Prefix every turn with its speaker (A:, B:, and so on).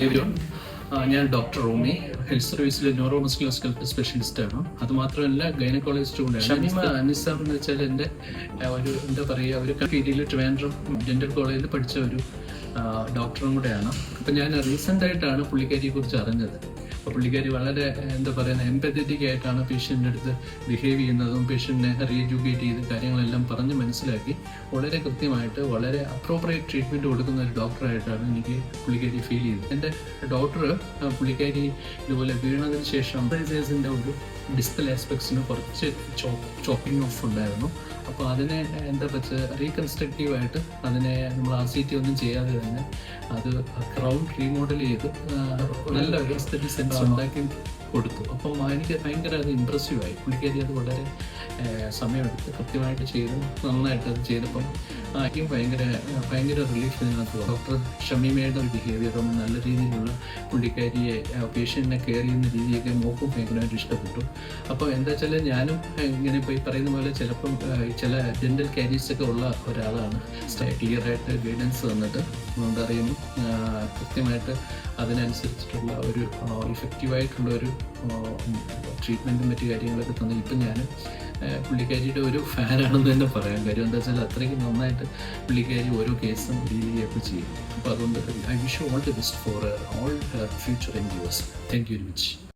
A: Everyone, ഞാൻ doctor Romi, health സർവീസിലെ neuro muscular skeletal സ്പെഷ്യലിസ്റ്റാണ്. അതുമാത്രമല്ല ഗൈനക്കോളജിസ്റ്റ് കൂടെയാണ്. ഷമീമ അനിസാർ എന്ന് വെച്ചാൽ എൻ്റെ ഒരു എന്താ പറയുക, ഒരു ഫീൽഡിൽ ട്രിവാൻഡ്രം ഡെൻ്റൽ കോളേജിൽ പഠിച്ച ഒരു ഡോക്ടറും കൂടെയാണ്. അപ്പം ഞാൻ റീസെൻ്റായിട്ടാണ് പുള്ളിക്കാരിയെക്കുറിച്ച് അറിഞ്ഞത്. അപ്പോൾ പുള്ളിക്കാരി വളരെ എന്താ പറയുക, എംപത്തറ്റിക് ആയിട്ടാണ് പേഷ്യൻ്റെ അടുത്ത് ബിഹേവ് ചെയ്യുന്നതും പേഷ്യൻറ്റിനെ റീഎഡ്യൂക്കേറ്റ് ചെയ്ത് കാര്യങ്ങളെല്ലാം പറഞ്ഞ് മനസ്സിലാക്കി വളരെ കൃത്യമായിട്ട് വളരെ അപ്രോപ്രിയേറ്റ് ട്രീറ്റ്മെൻറ്റ് കൊടുക്കുന്ന ഒരു ഡോക്ടറായിട്ടാണ് എനിക്ക് പുള്ളിക്കാരി ഫീൽ ചെയ്തത്. എൻ്റെ ഡോക്ടർ പുള്ളിക്കാരി ഇതുപോലെ വീണതിന് ശേഷം ൻ്റെ ഒരു ഡിസ്പൽ ആസ്പെക്ട്സിന് കുറച്ച് ചോപ്പിംഗ് ഓഫ് ഉണ്ടായിരുന്നു. അപ്പോൾ അതിനെ എന്താ വെച്ചാൽ റീകൺസ്ട്രക്റ്റീവായിട്ട് അതിനെ നമ്മൾ RCT ഒന്നും ചെയ്യാതെ തന്നെ അത് ക്രൗൺ റീമോഡൽ ചെയ്ത് നല്ല ഒരു എസ്തെറ്റിക് സെൻസ് ഉണ്ടാക്കി കൊടുത്തു. അപ്പം എനിക്ക് ഭയങ്കര അത് ഇമ്പ്രസീവായി. പുള്ളിക്കാരി അത് വളരെ സമയമെടുത്ത് കൃത്യമായിട്ട് ചെയ്ത് നന്നായിട്ട് അത് ചെയ്തപ്പം എനിക്കും ഭയങ്കര റിലീഫ് ഇതിനകത്ത്. ഡോക്ടർ ഷമീമയുടെ ഒരു ബിഹേവിയറും നല്ല രീതിയിലുള്ള പുള്ളിക്കാരിയെ പേഷ്യൻറ്റിനെ കെയർ ചെയ്യുന്ന രീതിയൊക്കെ നോക്കും ഭയങ്കരമായിട്ട് ഇഷ്ടപ്പെട്ടു. അപ്പോൾ എന്താ വെച്ചാൽ ഞാനും ഇങ്ങനെ ഇപ്പോൾ ഈ പറയുന്ന പോലെ ചിലപ്പം ചില ഡെൻ്റൽ കാരീസൊക്കെ ഉള്ള ഒരാളാണ്. ക്ലിയറായിട്ട് ഗൈഡൻസ് തന്നിട്ട് എന്തറിയുന്നു കൃത്യമായിട്ട് അതിനനുസരിച്ചിട്ടുള്ള ഒരു ഇഫക്റ്റീവായിട്ടുള്ള ഒരു ട്രീറ്റ്മെൻറ്റും മറ്റു കാര്യങ്ങളൊക്കെ തന്നെ ഇപ്പം ഞാൻ പുള്ളിക്കാരിയുടെ ഒരു ഫാനാണെന്ന് തന്നെ പറയാം. കാര്യം എന്താ വെച്ചാൽ അത്രയ്ക്ക് നന്നായിട്ട് പുള്ളിക്കാരി ഓരോ കേസും ഡീൽ ചെയ്യുകയൊക്കെ ചെയ്യും. അപ്പോൾ അതുകൊണ്ട് I wish all the best for all future endeavours. Thank you very much.